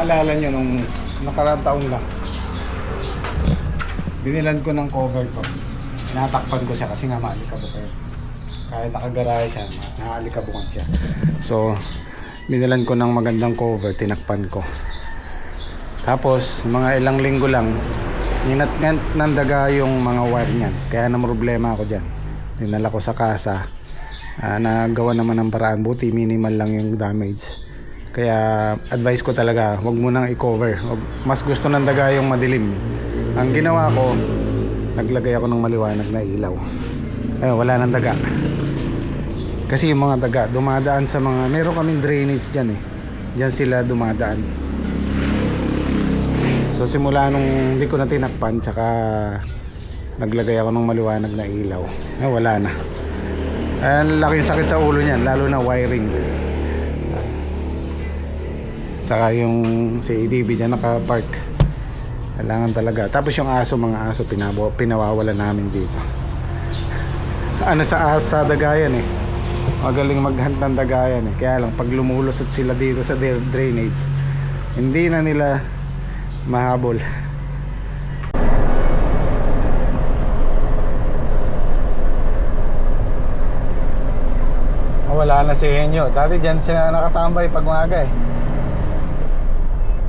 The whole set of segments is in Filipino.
maalala nyo nung nakaraang taon lang, binilan ko ng cover to. Natakpan ko siya kasi nga maalikabok yun. Kahit nakagarahe siya, nakaalikabukan siya. So, binilan ko ng magandang cover, tinakpan ko. Tapos, mga ilang linggo lang, ninatngat ng daga yung mga wire niyan. Kaya na problema ako dyan. Dinala ko sa kasa. Nagawa naman ng paraan, buti minimal lang yung damage. Kaya advice ko talaga, wag mo nang i-cover. Mas gusto ng daga yung madilim. Ang ginawa ko, naglagay ako ng maliwanag na ilaw. Ayun, wala nang daga. Kasi yung mga daga dumadaan sa mga, meron kaming drainage dyan eh. Dyan sila dumadaan. So simula nung hindi ko na tinakpan, tsaka naglagay ako ng maliwanag na ilaw. Wala na. Ang laking sakit sa ulo niyan, lalo na wiring. Saka yung si ADB dyan nakapark. Kailangan talaga. Tapos yung aso, mga aso pinawawala namin dito. Ano sa dagayan eh. Magaling maghunt ng dagayan eh. Kaya lang pag lumulusot sila dito sa drainage, hindi na nila mahabol. Wala na si Henyo. Dati dyan siya nakatambay pag umaga eh.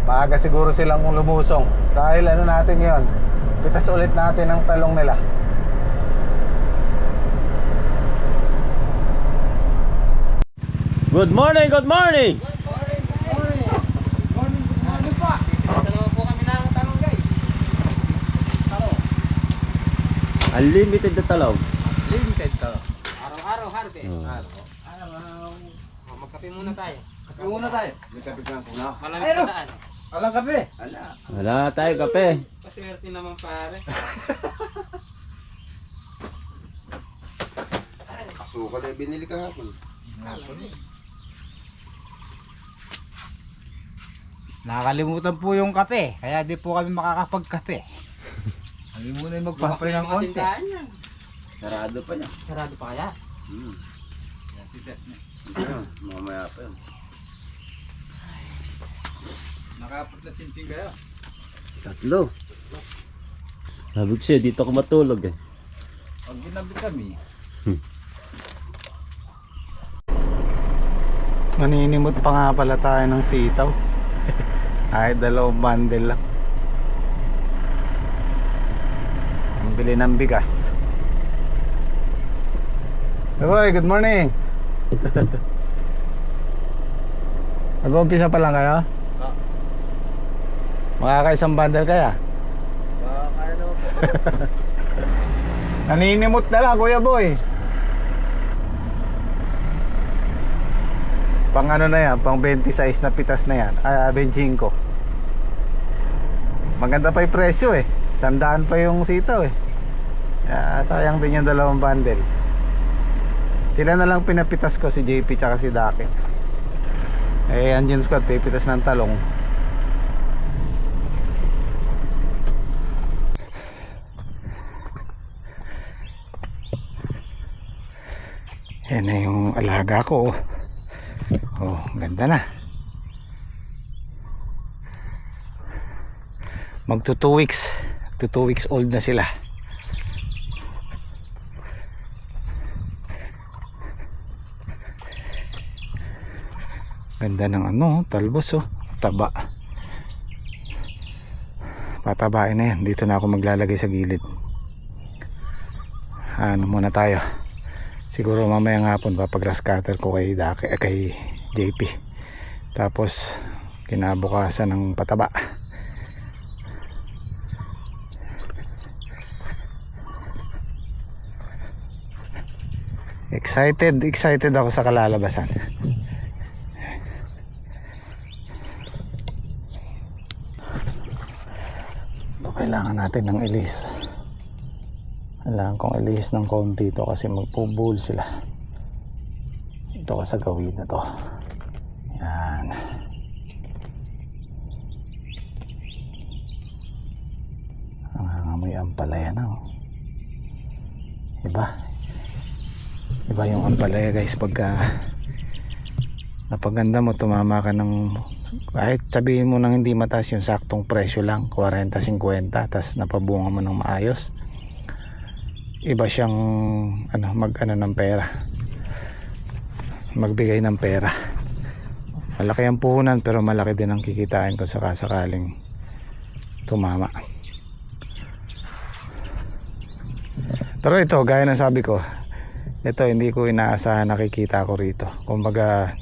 Maaga siguro silang lumusong. Dahil ano natin yon, pitas ulit natin ang talong nila. Good morning, good morning. Morning pa. Dalawa po kami ng talong guys. Talong. Unlimited na talong. Limited to. Araw-araw harvest. Araw. Magkape muna tayo. Kape muna tayo. May kape ka na. Malamig sa daan. Alang kape. Wala tayo kape. Paswerte naman pare. Asukal ay binili kahapon. Nakakalimutan po yung kape, kaya di po kami makakapagkape. Kami muna yung magpapalit ng konti. Sarado pa niya. Sarado pa kaya? Mamaya pa yun. Nakapat na chinchin kayo. Tatlo. Sabi ko siya, dito ako matulog eh. Pag ginabi kami, Maninimot pa nga pala tayo ng sitaw. Ay, 2 bundle lang. Ang bili ng bigas. Boy, good morning. Mag-umpisa pa lang kayo? Makakaisang bundle kaya? Kaya naman po. Naninimot na lang, Kuya Boy. Pang ano na yan, pang 26 na pitas na yan. 25. Maganda pa yung presyo eh. 100 pa yung sitaw eh. Sayang din yung 2 bundle. Sila na lang pinapitas ko, si JP tsaka si Daki. Ang Jim Scott pipitas ng talong. Yan na yung alaga ko. Oh, ganda na. Magto 2 weeks. 2 weeks old na sila. Ganda ng ano, talbos oh. Taba. Patabain na yan. Dito na ako maglalagay sa gilid. Ano muna tayo. Siguro mamayang hapon papag-grass cutter ko kay Daki, kay JP. Tapos kinabukasan ng pataba. Excited ako sa kalalabasan. Ito kailangan natin ng ilis. Kailangan kong ilihis ng konti ito kasi magpubul sila. Ito ka sa gawin na to. Yan. Ang amoy ampalaya na oh. Iba yung ampalaya guys pagka napaganda mo, tumama ka ng kahit sabihin mo nang hindi mataas, yung saktong presyo lang 40-50, tas napabunga mo ng maayos, iba siyang ng pera, magbigay ng pera. Malaki ang puhunan pero malaki din ang kikitain kung sakasakaling tumama. Pero ito, gaya ng sabi ko, ito hindi ko inaasahan nakikita ko rito. Kumbaga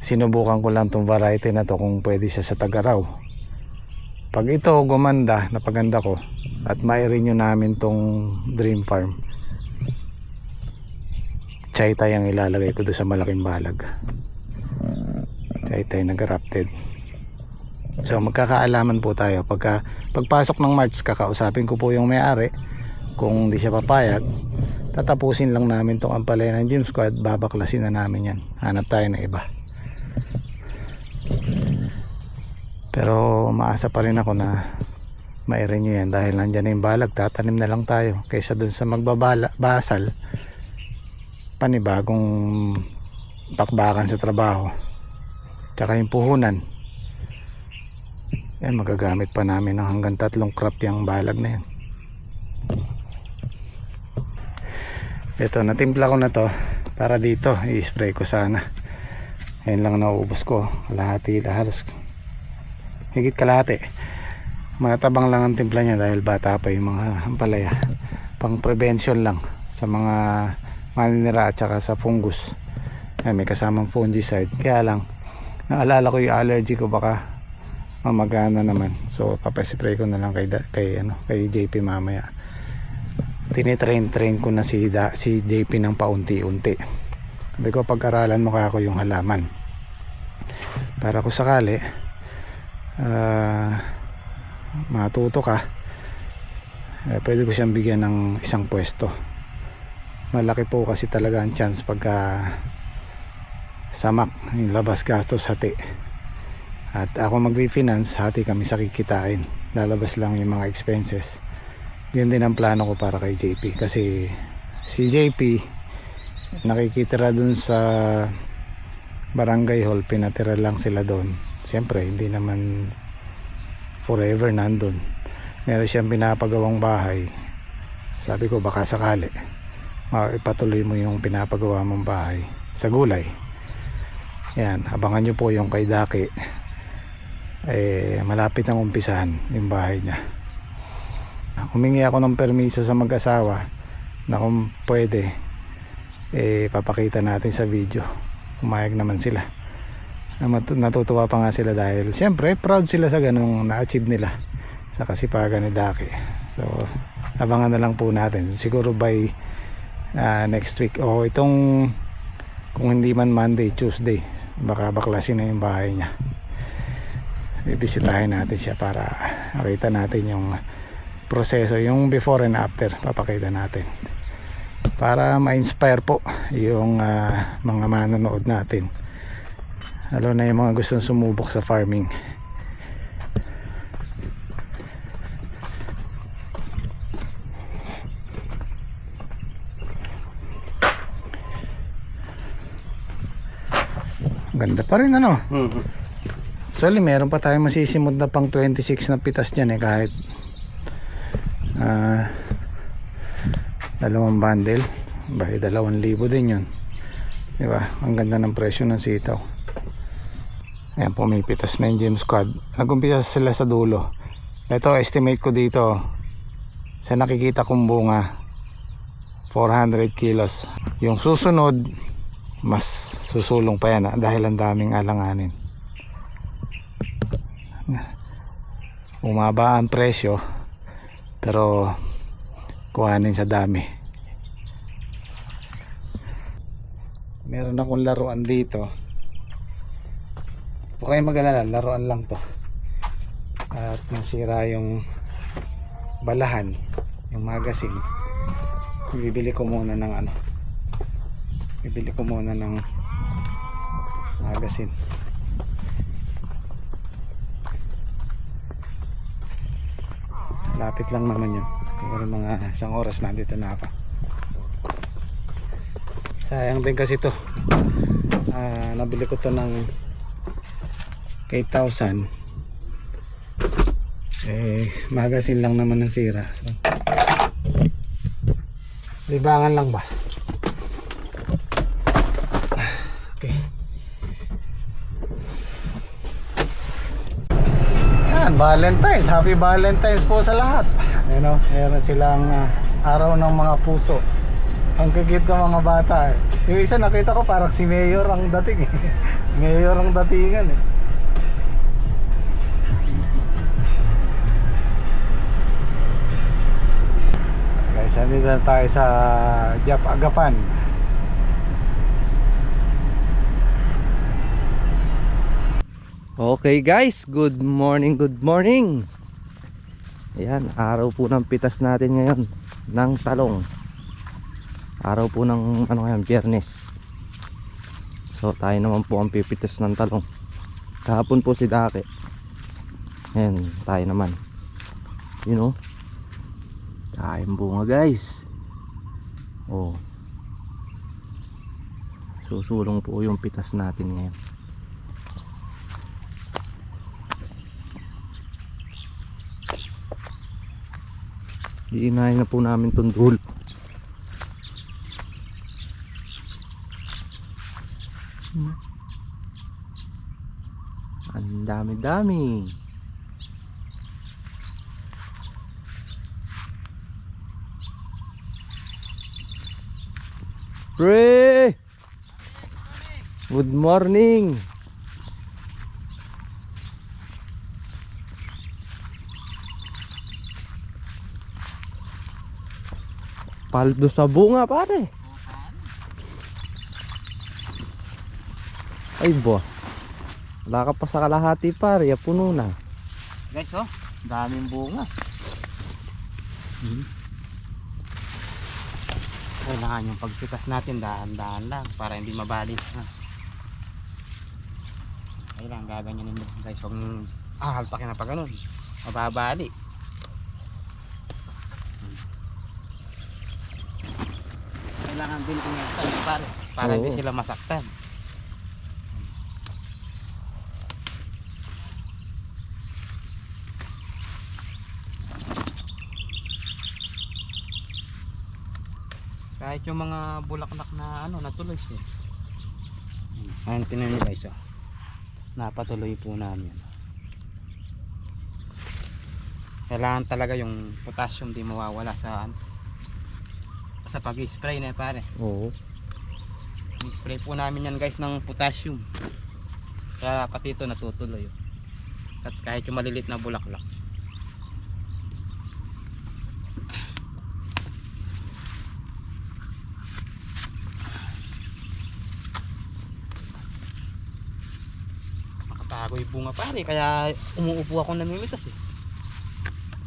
sinubukan ko lang tong variety na to kung pwede siya sa Tagaraw. Pag ito gumanda, napaganda ko at mai-renew namin tong Dream Farm, Chaytay ang ilalagay ko doon sa malaking balag. Chaytay na grafted. So magkakaalaman po tayo. Pagpasok ng March, kakausapin ko po yung may-ari. Kung hindi siya papayag, tatapusin lang namin tong ampalaya ng Gem Squad, babaklasin na namin yan. Hanap tayo na iba. Pero maasa pa rin ako na mai-renew yan dahil nandyan na yung balag. Tatanim na lang tayo kaysa dun sa magbabasal, panibagong bakbakan sa trabaho, tsaka yung puhunan. Yan, magagamit pa namin ng hanggang 3 crop yung balag na yan. Ito, natimpla ko na to para dito i-spray ko sana. Yan lang nauubos ko, kalahati, halos higit kalahati. Matabang lang ang timpla niya dahil bata pa yung mga ampalaya. Pang prevention lang sa mga maninira at saka sa fungus. Yan, may kasamang fungicide. Kaya lang naalala ko yung allergy ko, baka mamagana naman. So papaspray ko na lang kay JP mamaya. Tinitrain ko na si JP ng paunti-unti. Sabi ko, pag-aralan mo kaya ko yung halaman para kung sakali matuto ka, pwede ko siyang bigyan ng isang pwesto. Malaki po kasi talaga ang chance pagka samak, yung labas gastos hati, at ako mag-refinance, hati kami sa kikitain, lalabas lang yung mga expenses. Yun din ang plano ko para kay JP, kasi si JP nakikitira dun sa barangay hall, pinatira lang sila doon. Siyempre hindi naman forever nandun, meron siyang pinapagawang bahay. Sabi ko, baka sakali ipatuloy mo yung pinapagawa mong bahay sa gulay. Yan, abangan nyo po yung kay Daki. Malapit nang umpisahan yung bahay niya. Humingi ako ng permiso sa mag-asawa na kung pwede papakita natin sa video. Umayag naman sila. Natutuwa pa nga sila dahil siyempre proud sila sa ganung na-achieve nila sa kasipagan ni Daki. So abangan na lang po natin, siguro by next week o itong, kung hindi man Monday, Tuesday, baka baklasin na yung bahay niya. Bibisitahin natin siya para makita natin yung proseso, yung before and after, papakita natin para ma-inspire po yung mga manonood natin, lalo na yung mga gustong sumubok sa farming. Ganda pa rin ano. Actually meron pa tayong masisimod na pang 26 na pitas dyan kahit 2 bundle, bahay 2,000 din yun, diba? Ang ganda ng presyo ng sitaw. Ayan, pumipitas na yung Gem Squad. Nag-umpisa sila sa dulo. Ito, estimate ko dito sa nakikita kong bunga 400 kilos. Yung susunod mas susulong pa yan dahil ang daming alanganin. Umaba ang presyo pero kuhanin sa dami. Meron akong laruan dito. Huwag kayong mag-alala, laruan lang to. At nasira yung balahan, yung magazine. Bibili ko muna ng magazine. Lapit lang naman yun. Siguro mga 1 oras nandito na ako. Sayang din kasi to. Nabili ko to ng 8,000. Magazine lang naman ng sira. So, libangan lang ba? Okay. Yan, Valentine's. Happy Valentine's po sa lahat. Meron silang araw ng mga puso. Ang kikit ng mga bata. Yung isa nakita ko parang si Mayor ang dating Mayor ang datingan Guys, nandito na tayo sa Jap Agapan. Okay guys, good morning, good morning. Ayan, araw po ng pitas natin ngayon ng talong. Araw po ng Biyernes. So tayo naman po ang pipitas ng talong. Kahapon po si Dake. Ayan, tayo naman. You know, tayong bunga guys. Oh, susulong po yung pitas natin ngayon. Iinahin na po namin itong dulo. Ang dami-dami. Pre! Good morning. Paldo sa bunga pare. Ay bo. Wala ka pa sa kalahati pare, puno na. Guys, oh, daming bunga. Kailangan yung pagpitas natin dahan-dahan lang para hindi mabalis. Kailangan gaganyanin mo guys, huwag halpakin na pa ganun, mababali. Kailangan din ingatan para hindi sila masaktan. Kahit yung mga bulaklak na natuloy siya. Ayun, tinan niyo guys, oh. Napatuloy po namin. Kailangan talaga yung potassium di mawawala sa pag-spray na pare. Oo. I-spray po namin yan guys ng potassium. Kaya pati ito natutuloy. At kahit yung malilit na bulaklak. Makatago yung bunga pare. Kaya umuupo ako namimitas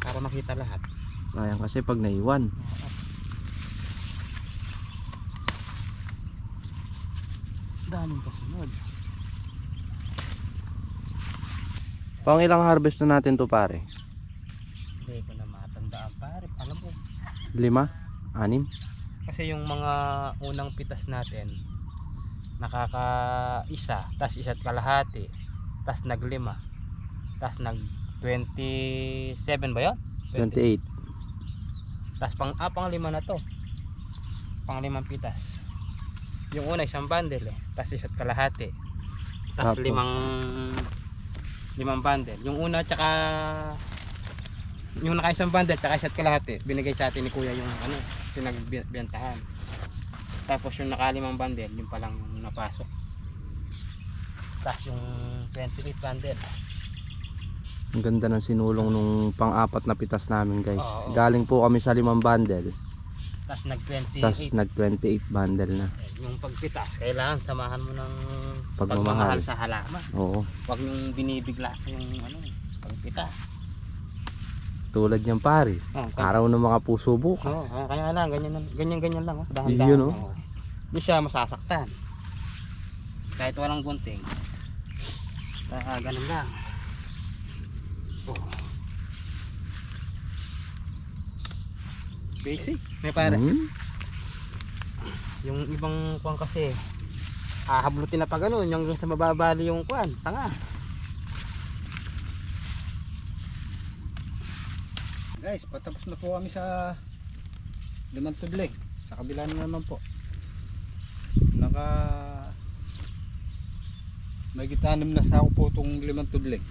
para makita lahat. Sayang kasi pag naiwan. Daming kasunod. Pang ilang harvest na natin to pare? Hindi ko na matandaan pare. Alam mo, 5? 6? kasi yung mga unang pitas natin nakaka-isa, tas isa't kalahati, tas nag-5, tas nag-27 ba yun? 28. Tas pang 5 na to, pang 5 pitas. Yung una isang bundle tas isa't kalahati, tas Tapos 5 bundle. Yung una tsaka yung naka isang bundle tsaka isa't kalahati binigay sa atin ni kuya yung sinagbentahan. Tapos yung naka 5 bundle yung palang napasok. Tas yung 28 bundle. Ang ganda ng sinulong nung pang-4 na pitas namin guys. Oo. Galing po kami sa 5 bundle. Tas nag-28. Tas nag-28 bundle na. Yung pagpitas kailangan samahan mo ng Pagmamahal. sa halaman. Oo. Huwag yung binibigla yung pagpitas. Tulad niyang pare. Araw ng mga puso bukas. Kaya lang ganyan lang, dahan-dahan. Yun, oh. Hindi siya masasaktan. Kahit walang gunting. Ganun lang. Basic. May pare. Hmm? Yung ibang kuwang kasi Hablutin na pa ganun, yung sa mababali yung kuan, sanga. Guys, patapos na po kami sa limang tudling. Sa kabila na naman po. May gitanim na sa ako po itong limang tudling.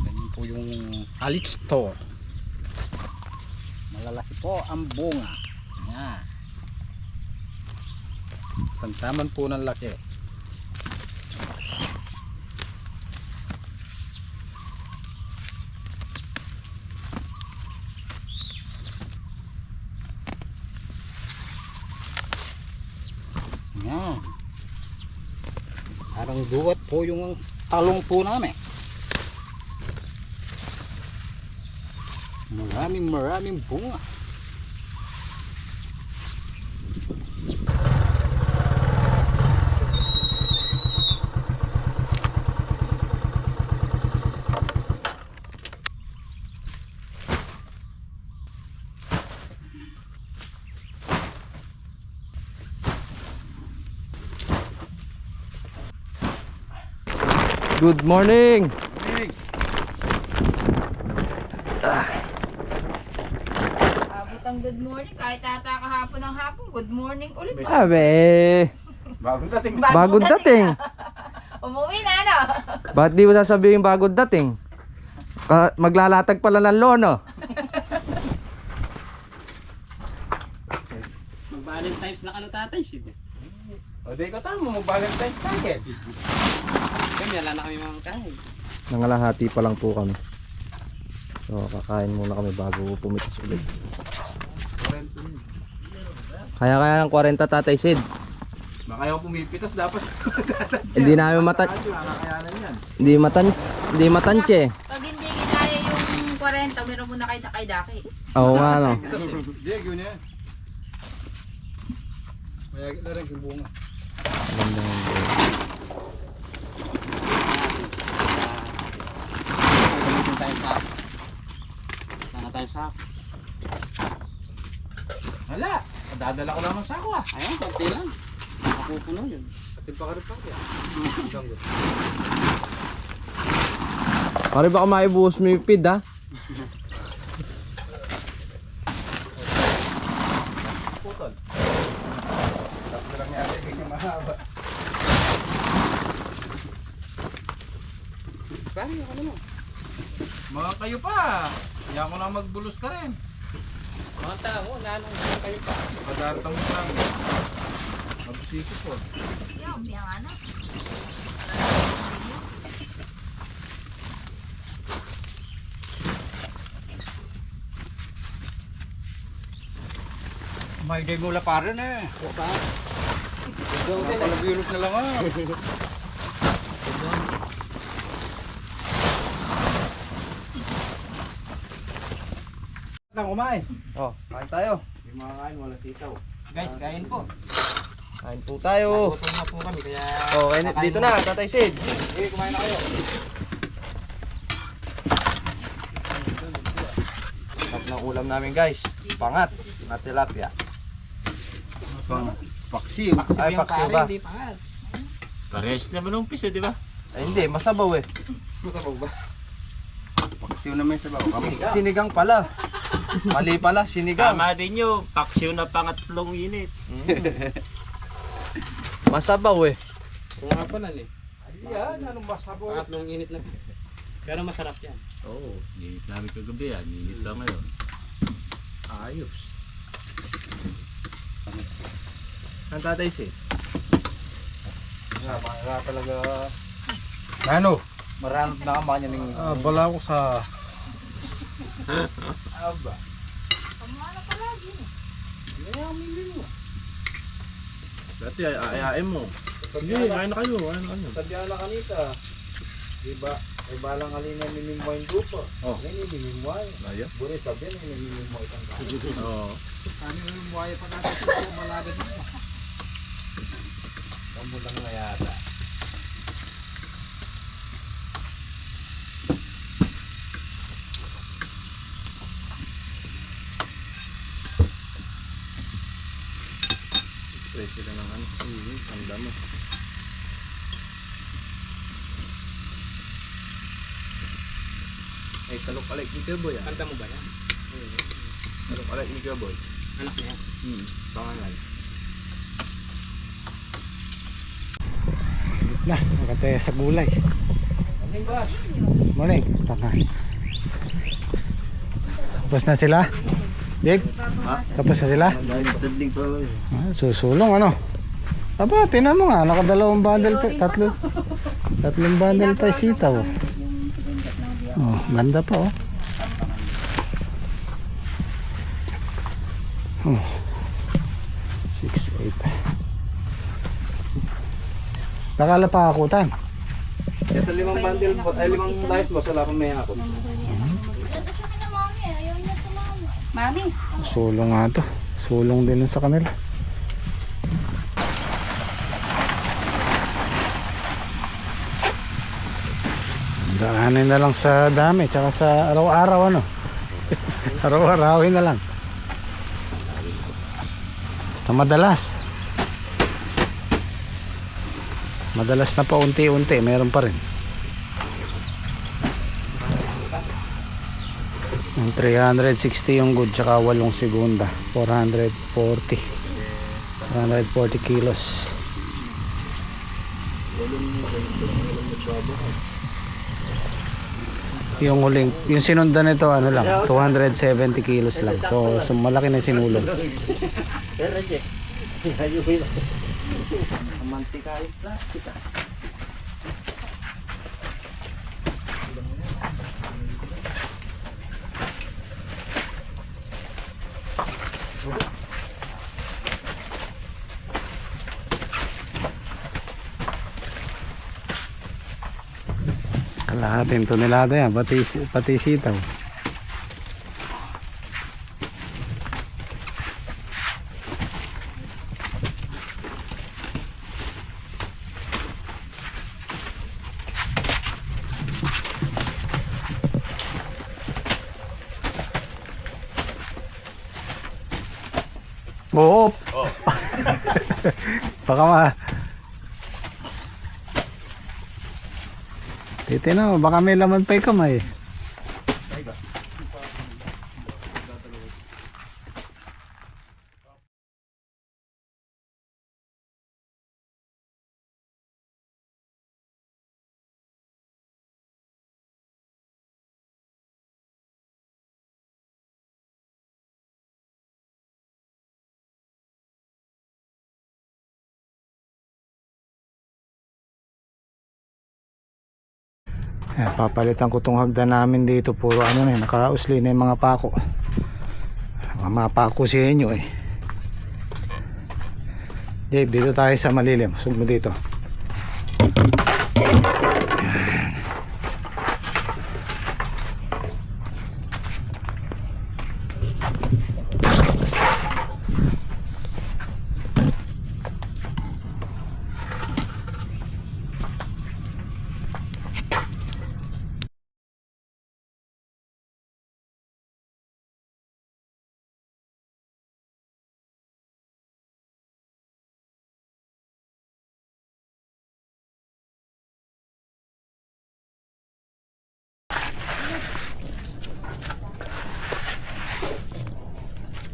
Ganyan po yung Alex Store. Malalaki po ang bunga. Yan. Tantaman po ng laki. Yan. Parang duwat po yung talong po namin. Maraming bunga. Good morning. Abot ang good morning. Kahit ata kahapon ng hapon, good morning ulit. Abe, Bagong dating. bagong dating. Umuwi na, ano? Ba't di mo sasabihin bagong dating? Maglalatag pala ng lono. Mag-Valentine's na ka na tatay, shit. O, di ko tamo, mag-Valentine's tayo. Kami, wala na kami mga kain. Nangalahati pa lang po kami. So, kakain muna kami bago pumitas ulit. Kaya ng 40 Tatay Sid. Baka yung pumipitas dapat. Hindi namin Kakayanan yan. hindi matansye. Pag hindi ginaya yung 40, meron muna kayo sa kaydaki. Oo nga no. Hindi, yun yan. Mayagit na rin yung bunga. Gamitin tayo sa sana tayo sa wala, dadala ko lang ng sako ah. Ayun, konti lang. Nakapupuno yun. Atin pa ka rin pa kaya. Pare baka maibuhos mo yung feed ha. Putol. Tapos lang yata yung mahaba. Parang ako naman. Mga kayo pa. Kaya ko na magbulos ka rin. Mga tao, nanong kayo pa. Pagdartang mo lang. Magusiko po. Yung, biyang ano? May day mula pa rin eh. Puta. Palagilot na lang ah. Kumain. Oh, kain tayo. Yung mga kain, wala sitaw. Guys, kain po. Kain po tayo. Nagutom na po kami kaya... Oh, dito na Tatay Sid. Sige, kumain na kayo. Sarap ng ulam namin guys. Pangat na tilapia. Paksiw. Ay, paksiw ba? Hindi pangat. Parehas naman ng piso, di ba? Ay hindi, masabaw eh. Masabaw ba? Paksiw naman sa bawo. Kami. Sinigang pala. Mali pala, sinigang. Tama din nyo, paksiw na pangatlong init. Masabaw eh. Kung nga pa nan eh. Ayan, anong masabaw? Pangatlong init na. Pero masarap yan. Oo, init namin kagabi yan. Init lang ngayon. Ayos. Ang Tatay Sid. Nga talaga. Ano? Marami na kampanya ng... Bala ko sa... Aba. Pamana palagi. Dati ayain mo. Sige, kain na kayo. Sadya na kanita. Diba? Ay balang alina minimwa yung lupa. Oh. Ngayon minimwa. Ayo. Bune sabihin ay minimwa itang kaya. Oo. Ano yung minimwa pa natin ito malagad mo. Kambulang na yata. Nag-spray sila ng ano. Ang damo. Ay, talok-alek ni Kaboy ah. Kanta mo ba yan? Talok-alek ni Kaboy. Anak niya. Pangalan. Na, magkataya sa gulay. Morning, boss. Morning. Tama. Tapos na sila? Jake? Tapos na sila? Dadling pa ba? Susulong ano? Aba, tinan mo nga, nakadalawang bundle pa, tatlong bundle pa sitaw. Oh, ganda pa oh. Oh. 6-8. Nakala pa akutan. Ito 5 bundle po, ay 5 slice boss, wala pang may ako. Mami, Sulong nga to. Sulong din sa kanila. Daanin na lang sa dami, tsaka sa araw-araw ano. Araw-arawin na lang. Basta madalas. Madalas na pa unti-unti, meron pa rin. Ang 360 yung good, tsaka 8 segunda. 440 kilos. Yung huling, yung sinundan nito ano lang, 270 kilos lang. So malaki na sinulog. Pero che. Ayun. Mantika yung plastic ah. Kalahating tonelada yan, pati sitaw. Oo. Baka titignan mo, baka may laman pa yung kamay. Papalitan ko tong hagdan namin dito, puro ano na, nakausli na yung mga pako. Mapako si inyo eh. Dave, dito tayo sa malilim. Sug mo dito.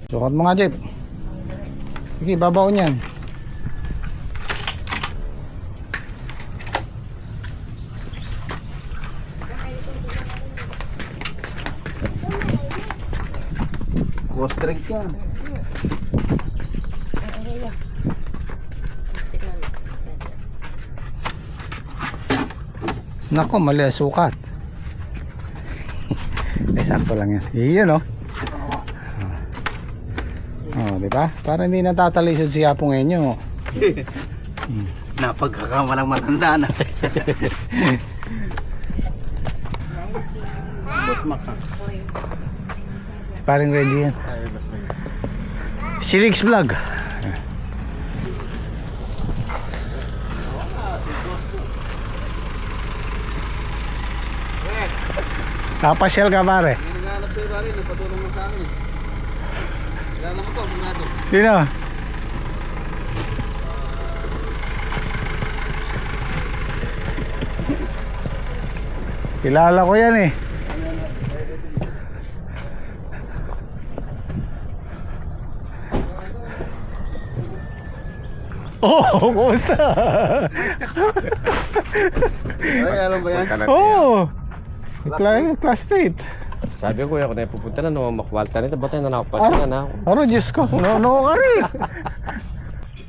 Sukat mo nga, Jeep. Sige, babaw niyan. Costrek yan. Nako, mali ang sukat. Sakto lang yan. Iyon oh. Oh, di ba? Para hindi natatalisod si Apo ngayon. Napagkakamalang matanda na. Boss Mac. Paring Reggie yan. Shilix Vlog. Kapasyal ka pare. Naghahanap sa'yo pare, nagpatulong mo sa amin. Kilala mo to, Bernardo. Sino? Kilala ko yan eh. Oh, kumusta? Ay, alam ba yan? Oh, classmate. Sabi ko, kuya, kung na pupunta na, no, makwalta nito, ba't na nakapasingan na ako? Ano, Diyos ko, no ka rin.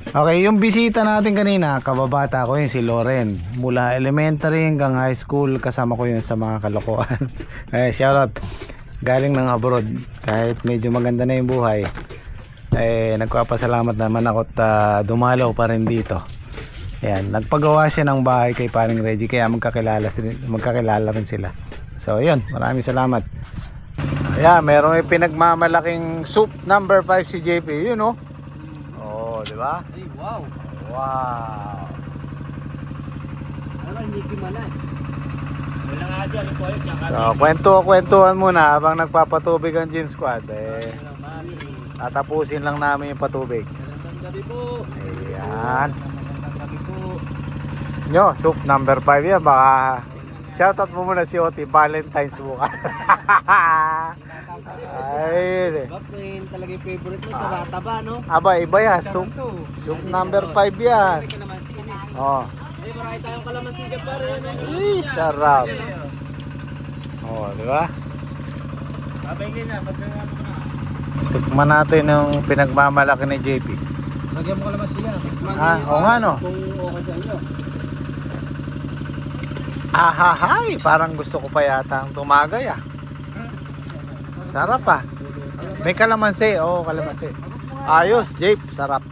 Okay, yung bisita natin kanina, kababata ko yun si Loren. Mula elementary hanggang high school, kasama ko yun sa mga kalokohan. Shoutout, galing ng abroad. Kahit medyo maganda na yung buhay, nagpapasalamat naman ako at dumalaw pa rin dito. Ayan, nagpagawa siya ng bahay kay paring Reggie, kaya magkakilala rin sila. So yun, maraming salamat. Ayan, merong pinagmamalaking soup number 5 si JP, yun oh. Oh, di ba? Ay, wow. Wow. Ano, hindi kimalan. Wala nga dyan, ito ayos yan. So, kwentuhan muna habang nagpapatubig ang Gym Squad. Tatapusin lang namin yung patubig. Magandang gabi po. Ayan. Magandang gabi po. Nyo, soup number 5 yan. Baka shoutout mo muna si Oti, Valentine's bukas. Ay, Bakit talaga yung favorite mo, taba-taba, no? aba, iba yan. Soup number 5 yan. Oh. Ay, marami tayong kalamansiga pa rin. Ay, sarap. Oh, di ba? Tikman natin yung pinagmamalaki ni JP. Lagyan mo kalamansiga. Oo nga no. Kung okay sa inyo. Ahahay, parang gusto ko pa yata ang tumagay ah. Sarap ah. May kalamansi, kalamansi. Ayos, Jape, sarap.